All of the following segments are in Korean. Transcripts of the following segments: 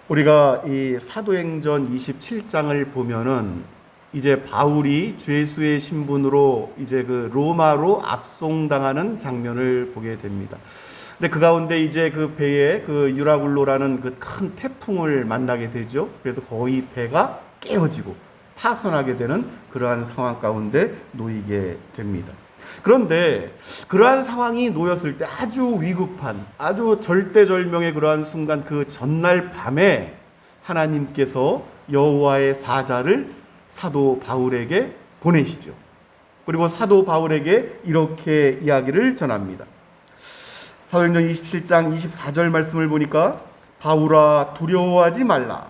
우리가 이 사도행전 27장을 보면은 이제 바울이 죄수의 신분으로 이제 그 로마로 압송당하는 장면을 보게 됩니다. 근데 그 가운데 이제 그 배에 그 유라굴로라는 그 큰 태풍을 만나게 되죠. 그래서 거의 배가 깨어지고 파손하게 되는 그러한 상황 가운데 놓이게 됩니다. 그런데 그러한 상황이 놓였을 때 아주 위급한, 아주 절대절명의 그러한 순간, 그 전날 밤에 하나님께서 여호와의 사자를 사도 바울에게 보내시죠. 그리고 사도 바울에게 이렇게 이야기를 전합니다. 사도행전 27장 24절 말씀을 보니까, 바울아 두려워하지 말라.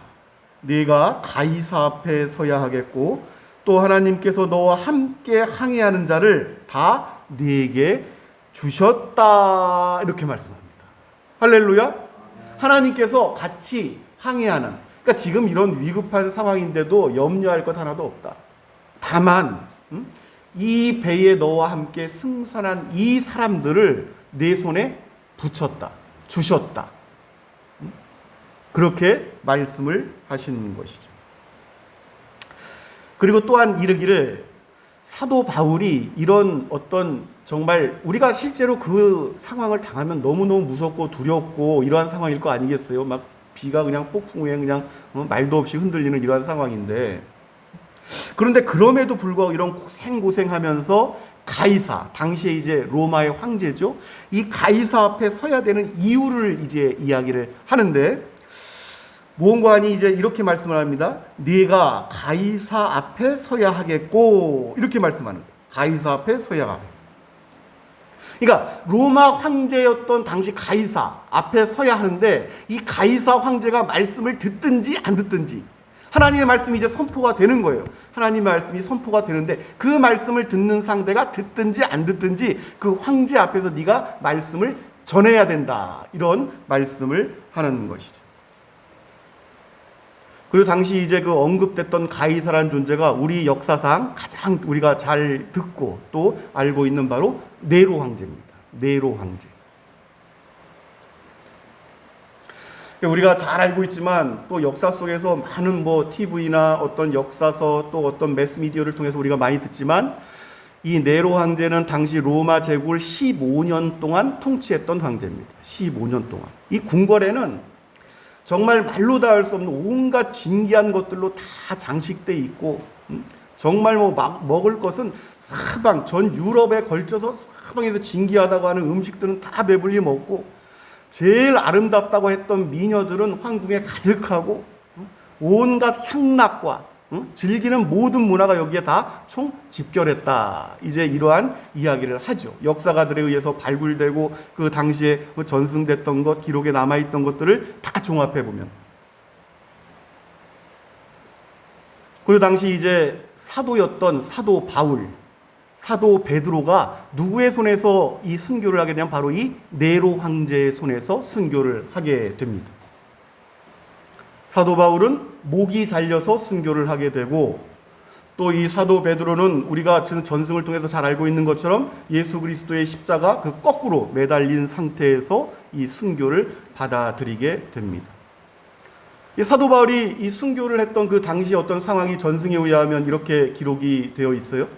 네가 가이사 앞에 서야 하겠고 또 하나님께서 너와 함께 항해하는 자를 다 네게 주셨다. 이렇게 말씀합니다. 할렐루야. 하나님께서 같이 항해하는, 그러니까 지금 이런 위급한 상황인데도 염려할 것 하나도 없다. 다만 이 배에 너와 함께 승선한 이 사람들을 내 손에 붙였다, 주셨다. 그렇게 말씀을 하시는 것이죠. 그리고 또한 이르기를, 사도 바울이 이런 어떤 정말 우리가 실제로 그 상황을 당하면 너무너무 무섭고 두렵고 이러한 상황일 거 아니겠어요? 막 비가 그냥 폭풍우에 그냥 말도 없이 흔들리는 이러한 상황인데, 그런데 그럼에도 불구하고 이런 고생하면서 가이사, 당시에 이제 로마의 황제죠, 이 가이사 앞에 서야 되는 이유를 이제 이야기를 하는데, 무언가 하니 이제 이렇게 말씀을 합니다. 네가 가이사 앞에 서야 하겠고, 이렇게 말씀하는 거예요. 가이사 앞에 서야 하겠고. 그러니까 로마 황제였던 당시 가이사 앞에 서야 하는데, 이 가이사 황제가 말씀을 듣든지 안 듣든지 하나님의 말씀이 이제 선포가 되는 거예요. 하나님의 말씀이 선포가 되는데, 그 말씀을 듣는 상대가 듣든지 안 듣든지 그 황제 앞에서 네가 말씀을 전해야 된다. 이런 말씀을 하는 것이죠. 그리고 당시 이제 그 언급됐던 가이사라는 존재가 우리 역사상 가장 우리가 잘 듣고 또 알고 있는 바로 네로 황제입니다. 네로 황제. 우리가 잘 알고 있지만 또 역사 속에서 많은 뭐 TV나 어떤 역사서 또 어떤 매스미디어를 통해서 우리가 많이 듣지만, 이 네로 황제는 당시 로마 제국을 15년 동안 통치했던 황제입니다. 15년 동안. 이 궁궐에는 정말 말로 다 할 수 없는 온갖 진귀한 것들로 다 장식돼 있고, 정말 뭐 먹을 것은 사방, 전 유럽에 걸쳐서 사방에서 진귀하다고 하는 음식들은 다 배불리 먹고, 제일 아름답다고 했던 미녀들은 황궁에 가득하고, 온갖 향락과 즐기는 모든 문화가 여기에 다 총 집결했다. 이제 이러한 이야기를 하죠. 역사가들에 의해서 발굴되고 그 당시에 전승됐던 것, 기록에 남아있던 것들을 다 종합해 보면, 그리고 당시 이제 사도였던 사도 바울, 사도 베드로가 누구의 손에서 이 순교를 하게 되면 바로 이 네로 황제의 손에서 순교를 하게 됩니다. 사도 바울은 목이 잘려서 순교를 하게 되고, 또 이 사도 베드로는 우리가 전승을 통해서 잘 알고 있는 것처럼 예수 그리스도의 십자가 그 거꾸로 매달린 상태에서 이 순교를 받아들이게 됩니다. 이 사도 바울이 이 순교를 했던 그 당시 어떤 상황이 전승에 의하면 이렇게 기록이 되어 있어요.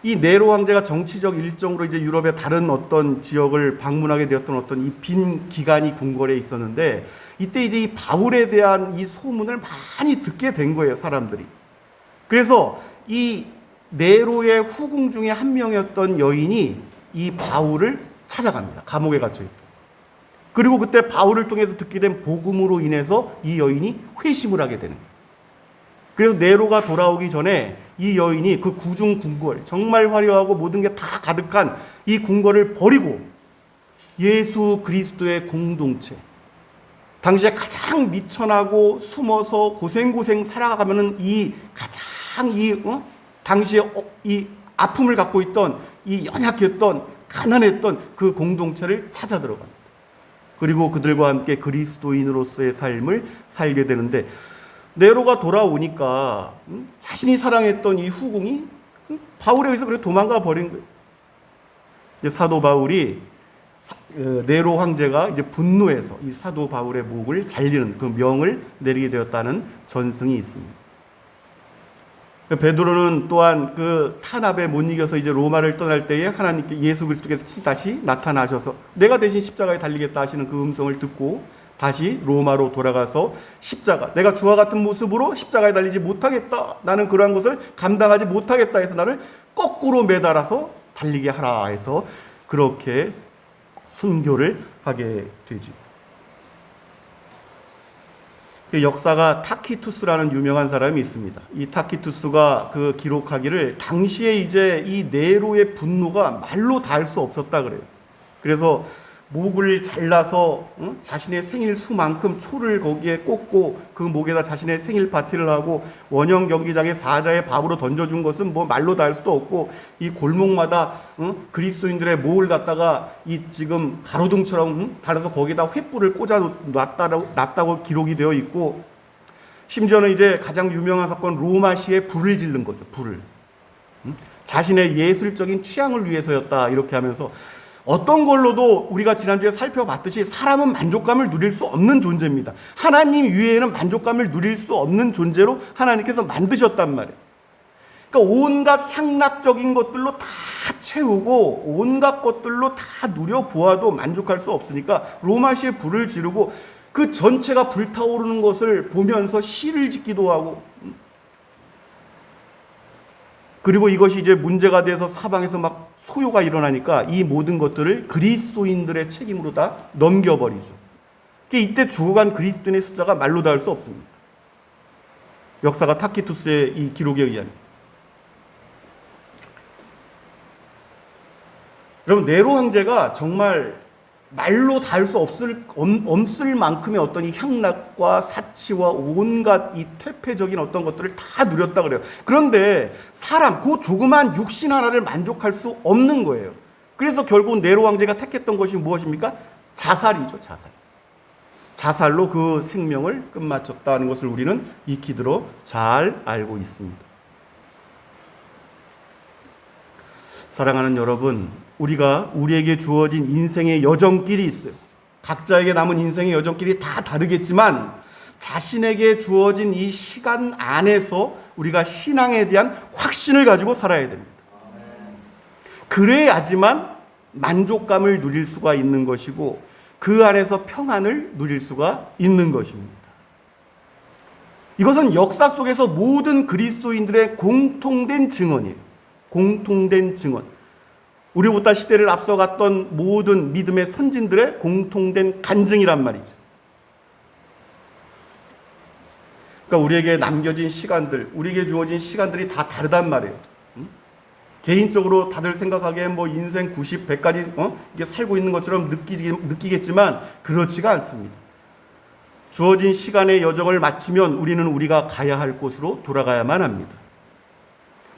이 네로 황제가 정치적 일정으로 이제 유럽의 다른 어떤 지역을 방문하게 되었던 어떤 이 빈 기간이 궁궐에 있었는데, 이때 이제 이 바울에 대한 이 소문을 많이 듣게 된 거예요, 사람들이. 그래서 이 네로의 후궁 중에 한 명이었던 여인이 이 바울을 찾아갑니다. 감옥에 갇혀있다. 그리고 그때 바울을 통해서 듣게 된 복음으로 인해서 이 여인이 회심을 하게 되는 거예요. 그래서 네로가 돌아오기 전에 이 여인이 그 구중 궁궐, 정말 화려하고 모든 게 다 가득한 이 궁궐을 버리고 예수 그리스도의 공동체, 당시에 가장 미천하고 숨어서 고생고생 살아가면은 이 가장 당시에 이 아픔을 갖고 있던 이 연약했던 가난했던 그 공동체를 찾아 들어갑니다. 그리고 그들과 함께 그리스도인으로서의 삶을 살게 되는데, 네로가 돌아오니까 자신이 사랑했던 이 후궁이 바울에 의해서 그래 도망가 버린 거예요. 사도 바울이 네로 황제가 이제 분노해서 이 사도 바울의 목을 잘리는 그 명을 내리게 되었다는 전승이 있습니다. 베드로는 또한 그 탄압에 못 이겨서 이제 로마를 떠날 때에 하나님께 예수 그리스도께서 다시 나타나셔서 내가 대신 십자가에 달리겠다 하시는 그 음성을 듣고 다시 로마로 돌아가서 십자가, 내가 주와 같은 모습으로 십자가에 달리지 못하겠다, 나는 그러한 것을 감당하지 못하겠다 해서 나를 거꾸로 매달아서 달리게 하라 해서 그렇게 순교를 하게 되지. 그 역사가 타키투스라는 유명한 사람이 있습니다. 이 타키투스가 그 기록하기를 당시에 이제 이 네로의 분노가 말로 닿을 수 없었다 그래요. 그래서 목을 잘라서 자신의 생일 수만큼 초를 거기에 꽂고 그 목에다 자신의 생일 파티를 하고 원형 경기장에 사자의 밥으로 던져준 것은 뭐 말로 다 할 수도 없고 이 골목마다 그리스도인들의 목을 갖다가 이 지금 가로등처럼 달아서 거기다 횃불을 꽂아 놨다고 기록이 되어 있고, 심지어는 이제 가장 유명한 사건 로마시에 불을 지른 거죠. 불을 자신의 예술적인 취향을 위해서였다 이렇게 하면서 어떤 걸로도 우리가 지난주에 살펴봤듯이 사람은 만족감을 누릴 수 없는 존재입니다. 하나님 위에는 만족감을 누릴 수 없는 존재로 하나님께서 만드셨단 말이에요. 그러니까 온갖 향락적인 것들로 다 채우고 온갖 것들로 다 누려보아도 만족할 수 없으니까 로마시에 불을 지르고 그 전체가 불타오르는 것을 보면서 시를 짓기도 하고, 그리고 이것이 이제 문제가 돼서 사방에서 막 소요가 일어나니까 이 모든 것들을 그리스도인들의 책임으로 다 넘겨버리죠. 이때 죽어간 그리스도인의 숫자가 말로 닿을 수 없습니다. 역사가 타키투스의 이 기록에 의한. 여러분, 네로 황제가 정말 말로 닿을 수 없을 만큼의 어떤 이 향락과 사치와 온갖 이 퇴폐적인 어떤 것들을 다 누렸다 그래요. 그런데 사람, 그 조그만 육신 하나를 만족할 수 없는 거예요. 그래서 결국 네로 황제가 택했던 것이 무엇입니까? 자살이죠, 자살. 자살로 그 생명을 끝마쳤다는 것을 우리는 익히 들어 잘 알고 있습니다. 사랑하는 여러분, 우리에게 주어진 인생의 여정길이 있어요. 각자에게 남은 인생의 여정길이 다 다르겠지만 자신에게 주어진 이 시간 안에서 우리가 신앙에 대한 확신을 가지고 살아야 됩니다. 그래야지만 만족감을 누릴 수가 있는 것이고 그 안에서 평안을 누릴 수가 있는 것입니다. 이것은 역사 속에서 모든 그리스도인들의 공통된 증언이에요. 공통된 증언. 우리보다 시대를 앞서갔던 모든 믿음의 선진들의 공통된 간증이란 말이죠. 그러니까 우리에게 남겨진 시간들, 우리에게 주어진 시간들이 다 다르단 말이에요. 개인적으로 다들 생각하기에 뭐 인생 90, 100까지 이게 살고 있는 것처럼 느끼겠지만 그렇지가 않습니다. 주어진 시간의 여정을 마치면 우리는 우리가 가야 할 곳으로 돌아가야만 합니다.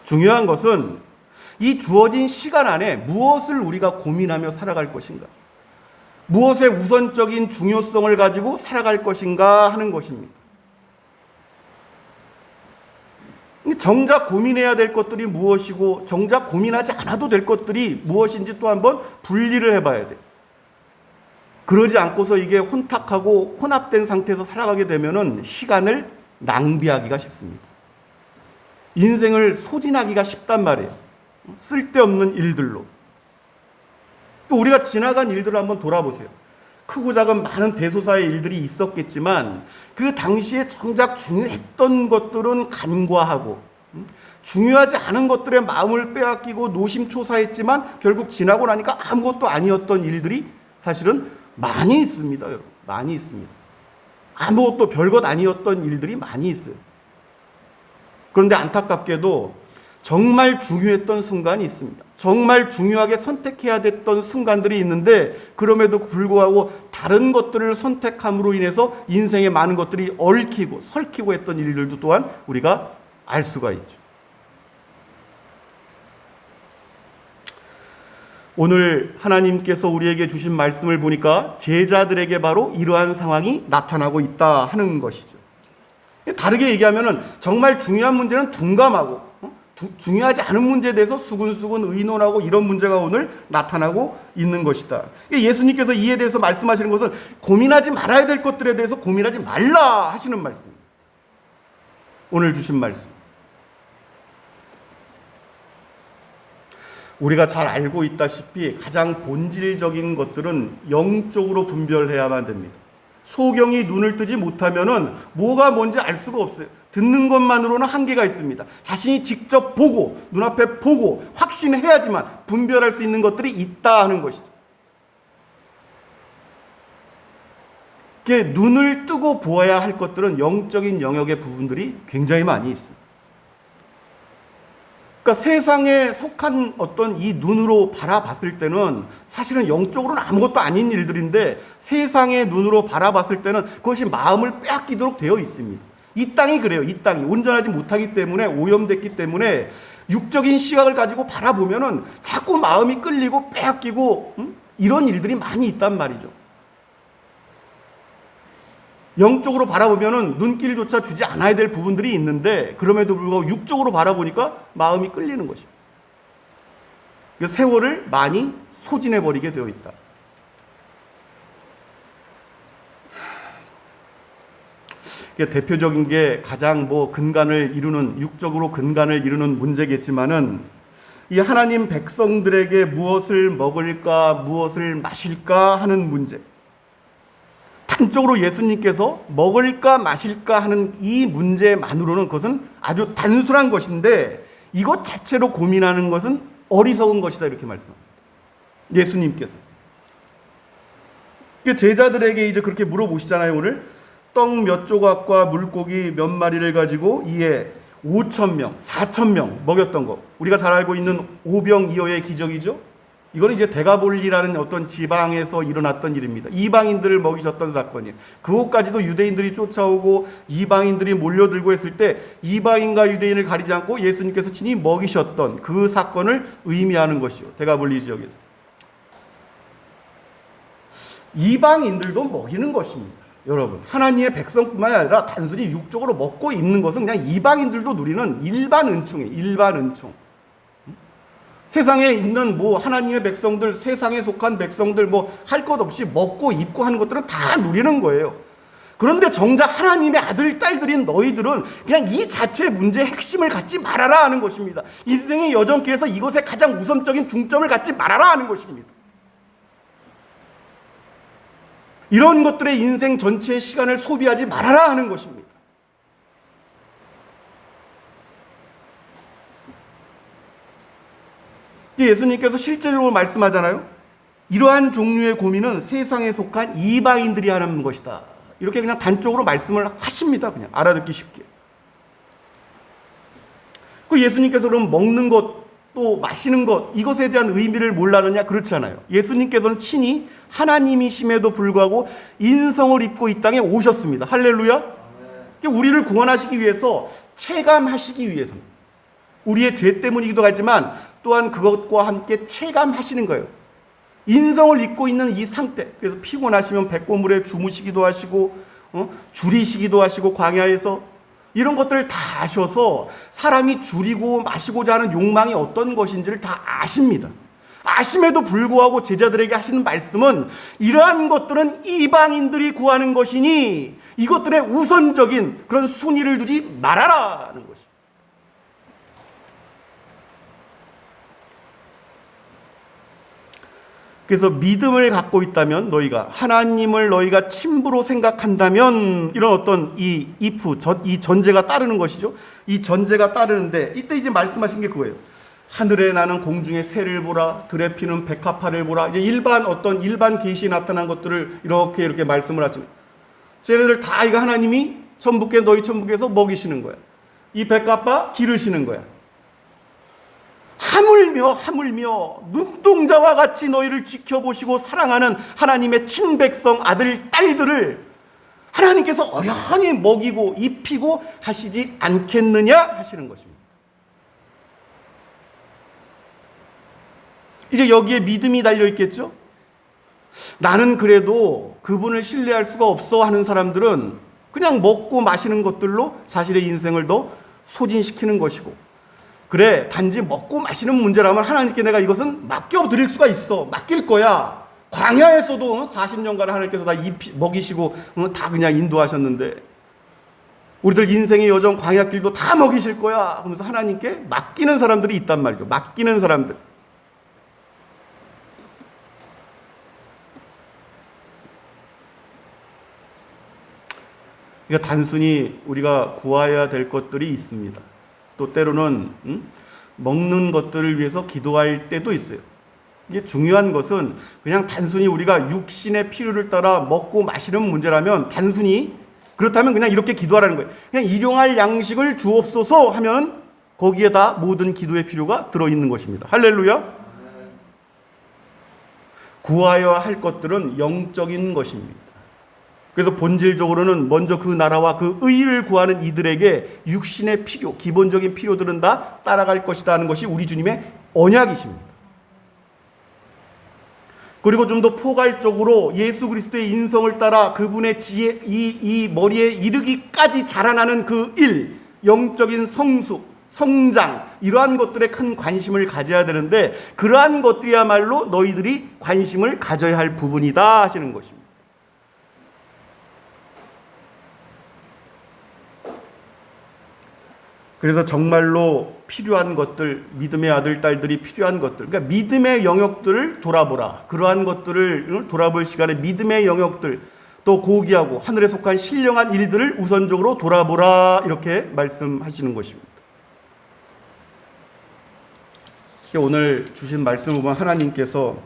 중요한 것은 이 주어진 시간 안에 무엇을 우리가 고민하며 살아갈 것인가, 무엇의 우선적인 중요성을 가지고 살아갈 것인가 하는 것입니다. 정작 고민해야 될 것들이 무엇이고 정작 고민하지 않아도 될 것들이 무엇인지 또 한번 분리를 해봐야 돼요. 그러지 않고서 이게 혼탁하고 혼합된 상태에서 살아가게 되면은 시간을 낭비하기가 쉽습니다. 인생을 소진하기가 쉽단 말이에요. 쓸데없는 일들로. 또 우리가 지나간 일들을 한번 돌아보세요. 크고 작은 많은 대소사의 일들이 있었겠지만 그 당시에 정작 중요했던 것들은 간과하고 중요하지 않은 것들에 마음을 빼앗기고 노심초사했지만 결국 지나고 나니까 아무것도 아니었던 일들이 사실은 많이 있습니다. 여러분, 많이 있습니다. 아무것도 별것 아니었던 일들이 많이 있어요. 그런데 안타깝게도 정말 중요했던 순간이 있습니다. 정말 중요하게 선택해야 됐던 순간들이 있는데 그럼에도 불구하고 다른 것들을 선택함으로 인해서 인생의 많은 것들이 얽히고 설키고 했던 일들도 또한 우리가 알 수가 있죠. 오늘 하나님께서 우리에게 주신 말씀을 보니까 제자들에게 바로 이러한 상황이 나타나고 있다 하는 것이죠. 다르게 얘기하면 정말 중요한 문제는 둔감하고 중요하지 않은 문제에 대해서 수근수근 의논하고 이런 문제가 오늘 나타나고 있는 것이다. 예수님께서 이에 대해서 말씀하시는 것은 고민하지 말아야 될 것들에 대해서 고민하지 말라 하시는 말씀입니다. 오늘 주신 말씀. 우리가 잘 알고 있다시피 가장 본질적인 것들은 영적으로 분별해야만 됩니다. 소경이 눈을 뜨지 못하면은 뭐가 뭔지 알 수가 없어요. 듣는 것만으로는 한계가 있습니다. 자신이 직접 보고 눈앞에 보고 확신해야지만 분별할 수 있는 것들이 있다 하는 것이죠. 눈을 뜨고 보아야 할 것들은 영적인 영역의 부분들이 굉장히 많이 있습니다. 그러니까 세상에 속한 어떤 이 눈으로 바라봤을 때는 사실은 영적으로는 아무것도 아닌 일들인데 세상의 눈으로 바라봤을 때는 그것이 마음을 빼앗기도록 되어 있습니다. 이 땅이 그래요. 이 땅이 온전하지 못하기 때문에 오염됐기 때문에 육적인 시각을 가지고 바라보면은 자꾸 마음이 끌리고 빼앗기고 이런 일들이 많이 있단 말이죠. 영적으로 바라보면은 눈길조차 주지 않아야 될 부분들이 있는데 그럼에도 불구하고 육적으로 바라보니까 마음이 끌리는 것입니다. 세월을 많이 소진해버리게 되어 있다. 대표적인 게 가장 근간을 이루는 육적으로 근간을 이루는 문제겠지만은 이 하나님 백성들에게 무엇을 먹을까 무엇을 마실까 하는 문제. 단적으로 예수님께서 먹을까 마실까 하는 이 문제만으로는 그것은 아주 단순한 것인데 이것 자체로 고민하는 것은 어리석은 것이다 이렇게 말씀합니다. 예수님께서 제자들에게 이제 그렇게 물어보시잖아요. 오늘 떡 몇 조각과 물고기 몇 마리를 가지고 이에 5,000명, 4,000명 먹였던 것. 우리가 잘 알고 있는 오병이어의 기적이죠. 이거는 이제 데가볼리라는 어떤 지방에서 일어났던 일입니다. 이방인들을 먹이셨던 사건이에요. 그것까지도 유대인들이 쫓아오고 이방인들이 몰려들고 했을 때 이방인과 유대인을 가리지 않고 예수님께서 친히 먹이셨던 그 사건을 의미하는 것이요. 데가볼리 지역에서. 이방인들도 먹이는 것입니다. 여러분, 하나님의 백성뿐만 아니라 단순히 육적으로 먹고 입는 것은 그냥 이방인들도 누리는 일반 은총이에요. 일반 은총. 세상에 있는 하나님의 백성들, 세상에 속한 백성들 할 것 없이 먹고 입고 하는 것들은 다 누리는 거예요. 그런데 정작 하나님의 아들, 딸들인 너희들은 그냥 이 자체의 문제의 핵심을 갖지 말아라 하는 것입니다. 인생의 여정길에서 이것에 가장 우선적인 중점을 갖지 말아라 하는 것입니다. 이런 것들의 인생 전체의 시간을 소비하지 말아라 하는 것입니다. 예수님께서 실제로 말씀하잖아요. 이러한 종류의 고민은 세상에 속한 이방인들이 하는 것이다. 이렇게 그냥 단적으로 말씀을 하십니다. 그냥 알아듣기 쉽게. 예수님께서 그럼 먹는 것, 또 마시는 것, 이것에 대한 의미를 몰라느냐? 그렇지 않아요. 예수님께서는 친히 하나님이심에도 불구하고 인성을 입고 이 땅에 오셨습니다. 할렐루야. 우리를 구원하시기 위해서, 체감하시기 위해서입니다. 우리의 죄 때문이기도 하지만 또한 그것과 함께 체감하시는 거예요. 인성을 입고 있는 이 상태. 그래서 피곤하시면 백고물에 주무시기도 하시고 줄이시기도 하시고 광야에서 이런 것들을 다 아셔서 사람이 줄이고 마시고자 하는 욕망이 어떤 것인지를 다 아십니다. 아심에도 불구하고 제자들에게 하시는 말씀은 이러한 것들은 이방인들이 구하는 것이니 이것들의 우선적인 그런 순위를 두지 말아라 하는 것입니다. 그래서 믿음을 갖고 있다면 너희가 하나님을 너희가 친부로 생각한다면 이런 어떤 이 전제가 따르는 것이죠. 이 전제가 따르는데 이때 이제 말씀하신 게 그거예요. 하늘에 나는 공중의 새를 보라, 들에 피는 백합화를 보라. 이제 일반 계시에 나타난 것들을 이렇게 말씀을 하죠. 쟤네들 다 이거 하나님이 너희 천국에서 먹이시는 거야. 이 백합화 기르시는 거야. 하물며 눈동자와 같이 너희를 지켜보시고 사랑하는 하나님의 친백성 아들, 딸들을 하나님께서 어련히 먹이고 입히고 하시지 않겠느냐 하시는 것입니다. 이제 여기에 믿음이 달려있겠죠? 나는 그래도 그분을 신뢰할 수가 없어 하는 사람들은 그냥 먹고 마시는 것들로 자신의 인생을 더 소진시키는 것이고, 그래, 단지 먹고 마시는 문제라면 하나님께 내가 이것은 맡겨드릴 수가 있어. 맡길 거야. 광야에서도 40년간 하나님께서 다 먹이시고 다 그냥 인도하셨는데 우리들 인생의 여정 광야길도 다 먹이실 거야. 그러면서 하나님께 맡기는 사람들이 있단 말이죠. 맡기는 사람들. 그러니까 단순히 우리가 구해야 될 것들이 있습니다. 또 때로는 먹는 것들을 위해서 기도할 때도 있어요. 이게 중요한 것은 그냥 단순히 우리가 육신의 필요를 따라 먹고 마시는 문제라면 단순히 그렇다면 그냥 이렇게 기도하라는 거예요. 그냥 일용할 양식을 주옵소서 하면 거기에 다 모든 기도의 필요가 들어있는 것입니다. 할렐루야. 구하여야 할 것들은 영적인 것입니다. 그래서 본질적으로는 먼저 그 나라와 그 의를 구하는 이들에게 육신의 필요, 기본적인 필요들은 다 따라갈 것이다 하는 것이 우리 주님의 언약이십니다. 그리고 좀 더 포괄적으로 예수 그리스도의 인성을 따라 그분의 지혜, 이 머리에 이르기까지 자라나는 그 일, 영적인 성숙, 성장, 이러한 것들에 큰 관심을 가져야 되는데 그러한 것들이야말로 너희들이 관심을 가져야 할 부분이다 하시는 것입니다. 그래서 정말로 필요한 것들, 믿음의 아들, 딸들이 필요한 것들, 그러니까 믿음의 영역들을 돌아보라. 그러한 것들을 돌아볼 시간에 믿음의 영역들, 또 고귀하고 하늘에 속한 신령한 일들을 우선적으로 돌아보라. 이렇게 말씀하시는 것입니다. 오늘 주신 말씀을 보면 하나님께서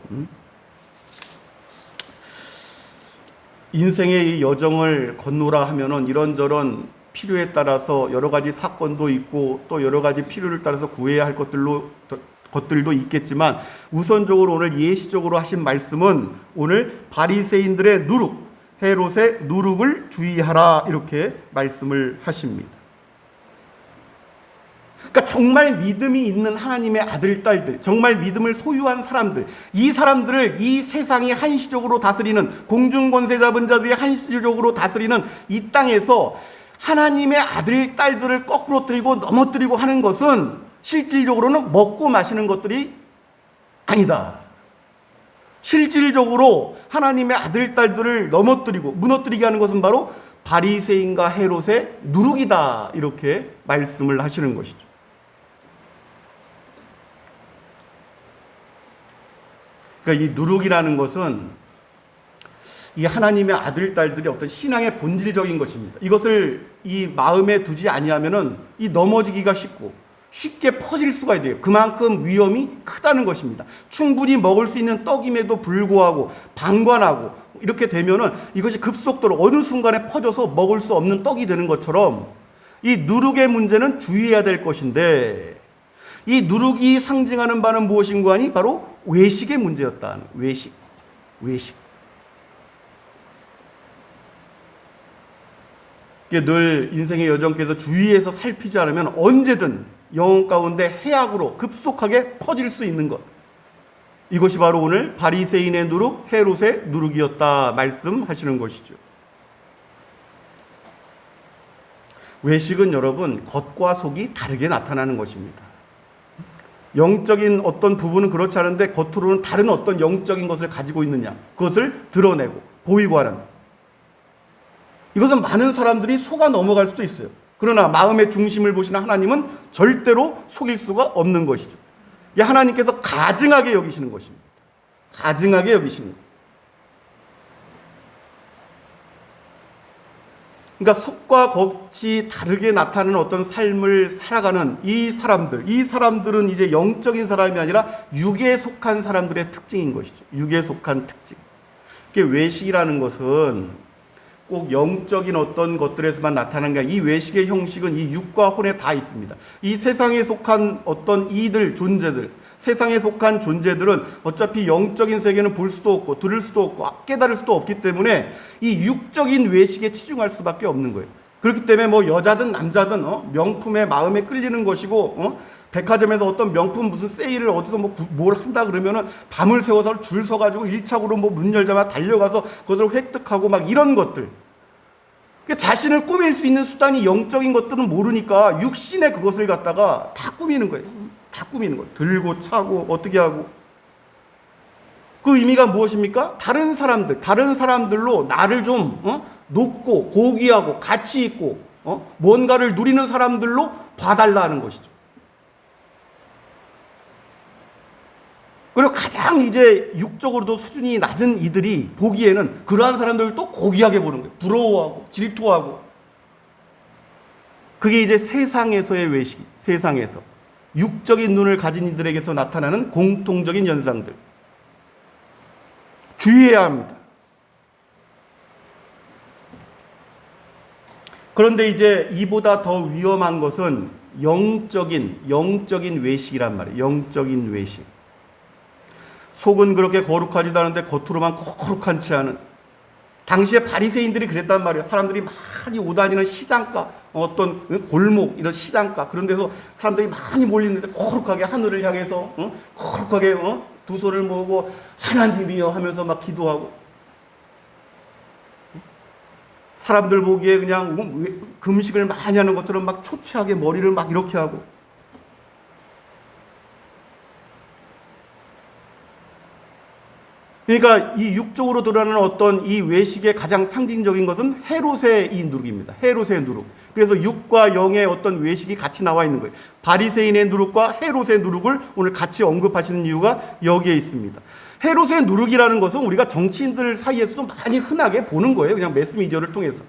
인생의 이 여정을 건너라 하면은 이런저런 필요에 따라서 여러 가지 사건도 있고 또 여러 가지 필요를 따라서 구해야 할 것들도 있겠지만 우선적으로 오늘 예시적으로 하신 말씀은 오늘 바리새인들의 누룩, 헤롯의 누룩을 주의하라 이렇게 말씀을 하십니다. 그러니까 정말 믿음이 있는 하나님의 아들, 딸들, 정말 믿음을 소유한 사람들, 이 사람들을 이 세상이 한시적으로 다스리는 공중권세 잡은 자들이 한시적으로 다스리는 이 땅에서 하나님의 아들, 딸들을 거꾸로 뜨리고 넘어뜨리고 하는 것은 실질적으로는 먹고 마시는 것들이 아니다. 실질적으로 하나님의 아들, 딸들을 넘어뜨리고 무너뜨리게 하는 것은 바로 바리새인과 헤롯의 누룩이다. 이렇게 말씀을 하시는 것이죠. 그러니까 이 누룩이라는 것은 이 하나님의 아들, 딸들이 어떤 신앙의 본질적인 것입니다. 이것을 이 마음에 두지 아니하면은 이 넘어지기가 쉽게 퍼질 수가 돼요. 그만큼 위험이 크다는 것입니다. 충분히 먹을 수 있는 떡임에도 불구하고 방관하고 이렇게 되면은 이것이 급속도로 어느 순간에 퍼져서 먹을 수 없는 떡이 되는 것처럼 이 누룩의 문제는 주의해야 될 것인데 이 누룩이 상징하는 바는 무엇인가 하니 바로 외식의 문제였다. 외식. 늘 인생의 여정께서 주의해서 살피지 않으면 언제든 영혼 가운데 해악으로 급속하게 퍼질 수 있는 것. 이것이 바로 오늘 바리새인의 누룩, 헤롯의 누룩이었다 말씀하시는 것이죠. 외식은 여러분 겉과 속이 다르게 나타나는 것입니다. 영적인 어떤 부분은 그렇지 않은데 겉으로는 다른 어떤 영적인 것을 가지고 있느냐, 그것을 드러내고 보이고 하는, 이것은 많은 사람들이 속아 넘어갈 수도 있어요. 그러나 마음의 중심을 보시는 하나님은 절대로 속일 수가 없는 것이죠. 이게 하나님께서 가증하게 여기시는 것입니다. 가증하게 여기시는 것. 그러니까 속과 겉이 다르게 나타나는 어떤 삶을 살아가는 이 사람들은 이제 영적인 사람이 아니라 육에 속한 사람들의 특징인 것이죠. 육에 속한 특징. 이게 외식이라는 것은 꼭 영적인 어떤 것들에서만 나타나는 게 아니라 이 외식의 형식은 이 육과 혼에 다 있습니다. 이 세상에 속한 어떤 이들, 존재들, 세상에 속한 존재들은 어차피 영적인 세계는 볼 수도 없고 들을 수도 없고 깨달을 수도 없기 때문에 이 육적인 외식에 치중할 수밖에 없는 거예요. 그렇기 때문에 뭐 여자든 남자든 명품에 마음에 끌리는 것이고 백화점에서 어떤 명품 무슨 세일을 어디서 뭘 한다 그러면은 밤을 새워서 줄 서가지고 1차적으로 뭐 문 열자마자 달려가서 그것을 획득하고 막 이런 것들. 자신을 꾸밀 수 있는 수단이 영적인 것들은 모르니까 육신의 그것을 갖다가 다 꾸미는 거예요. 다 꾸미는 거예요. 들고 차고 어떻게 하고. 그 의미가 무엇입니까? 다른 사람들로 나를 좀 높고 고귀하고 가치 있고 뭔가를 누리는 사람들로 봐달라는 것이죠. 그리고 가장 이제 육적으로도 수준이 낮은 이들이 보기에는 그러한 사람들을 또 고귀하게 보는 거예요. 부러워하고 질투하고. 그게 이제 세상에서의 외식, 세상에서 육적인 눈을 가진 이들에게서 나타나는 공통적인 현상들. 주의해야 합니다. 그런데 이제 이보다 더 위험한 것은 영적인 외식이란 말이에요. 영적인 외식. 속은 그렇게 거룩하지도 않은데 겉으로만 거룩한치 않은. 당시에 바리새인들이 그랬단 말이에요. 사람들이 많이 오다니는 시장가, 어떤 골목, 이런 시장가, 그런 데서 사람들이 많이 몰리는데 거룩하게 하늘을 향해서 거룩하게 두 손을 모으고 하나님이여 하면서 막 기도하고, 사람들 보기에 그냥 금식을 많이 하는 것처럼 막 초췌하게 머리를 막 이렇게 하고. 그러니까 이 육적으로 드러나는 어떤 이 외식의 가장 상징적인 것은 헤롯의 이 누룩입니다. 헤롯의 누룩. 그래서 육과 영의 어떤 외식이 같이 나와 있는 거예요. 바리새인의 누룩과 헤롯의 누룩을 오늘 같이 언급하시는 이유가 여기에 있습니다. 헤롯의 누룩이라는 것은 우리가 정치인들 사이에서도 많이 흔하게 보는 거예요. 그냥 매스미디어를 통해서.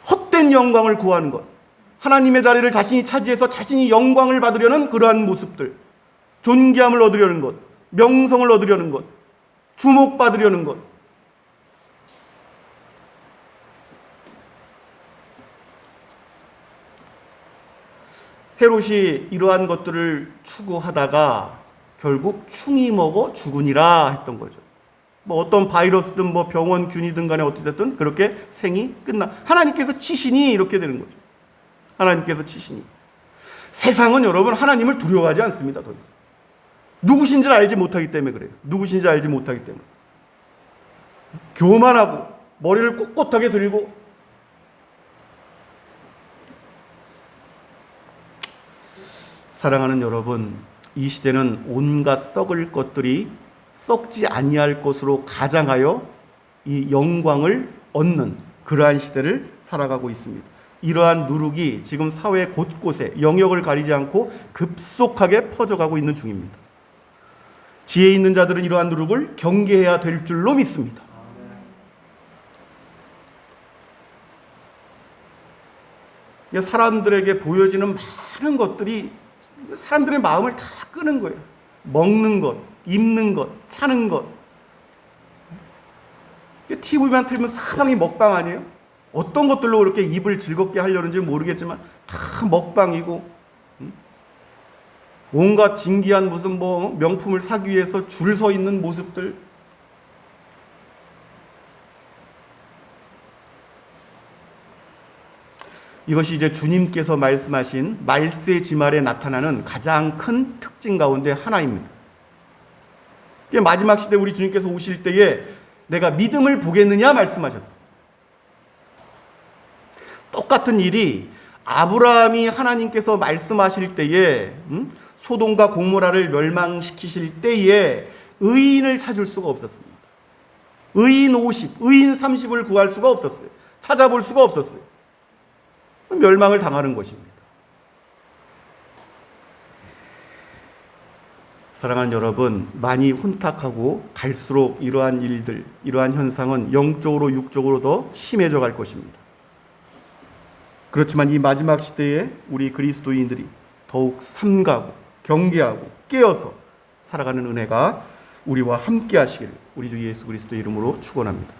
헛된 영광을 구하는 것. 하나님의 자리를 자신이 차지해서 자신이 영광을 받으려는 그러한 모습들. 존귀함을 얻으려는 것. 명성을 얻으려는 것. 주목받으려는 것. 헤롯이 이러한 것들을 추구하다가 결국 충이 먹어 죽으니라 했던 거죠. 뭐 어떤 바이러스든 뭐 병원균이든 간에 어찌됐든 그렇게 생이 끝나. 하나님께서 치시니 이렇게 되는 거죠. 하나님께서 치시니. 세상은 여러분 하나님을 두려워하지 않습니다. 더 이상. 누구신지를 알지 못하기 때문에 그래요. 누구신지 알지 못하기 때문에. 교만하고 머리를 꼿꼿하게 들고. 사랑하는 여러분, 이 시대는 온갖 썩을 것들이 썩지 아니할 것으로 가장하여 이 영광을 얻는 그러한 시대를 살아가고 있습니다. 이러한 누룩이 지금 사회 곳곳에 영역을 가리지 않고 급속하게 퍼져가고 있는 중입니다. 지혜 있는 자들은 이러한 누룩을 경계해야 될 줄로 믿습니다. 사람들에게 보여지는 많은 것들이 사람들의 마음을 다 끄는 거예요. 먹는 것, 입는 것, 차는 것. TV만 틀면 사방이 먹방 아니에요? 어떤 것들로 그렇게 입을 즐겁게 하려는지 모르겠지만 다 먹방이고, 온갖 진기한 무슨 뭐 명품을 사기 위해서 줄 서 있는 모습들. 이것이 이제 주님께서 말씀하신 말세 지말에 나타나는 가장 큰 특징 가운데 하나입니다. 마지막 시대 우리 주님께서 오실 때에 내가 믿음을 보겠느냐 말씀하셨어요. 똑같은 일이 아브라함이 하나님께서 말씀하실 때에 소돔과 고모라를 멸망시키실 때에 의인을 찾을 수가 없었습니다. 의인 50, 의인 30을 구할 수가 없었어요. 찾아볼 수가 없었어요. 멸망을 당하는 것입니다. 사랑하는 여러분, 많이 혼탁하고 갈수록 이러한 일들, 이러한 현상은 영적으로 육적으로 더 심해져 갈 것입니다. 그렇지만 이 마지막 시대에 우리 그리스도인들이 더욱 삼가고 경계하고 깨어서 살아가는 은혜가 우리와 함께 하시기를 우리 주 예수 그리스도의 이름으로 축원합니다.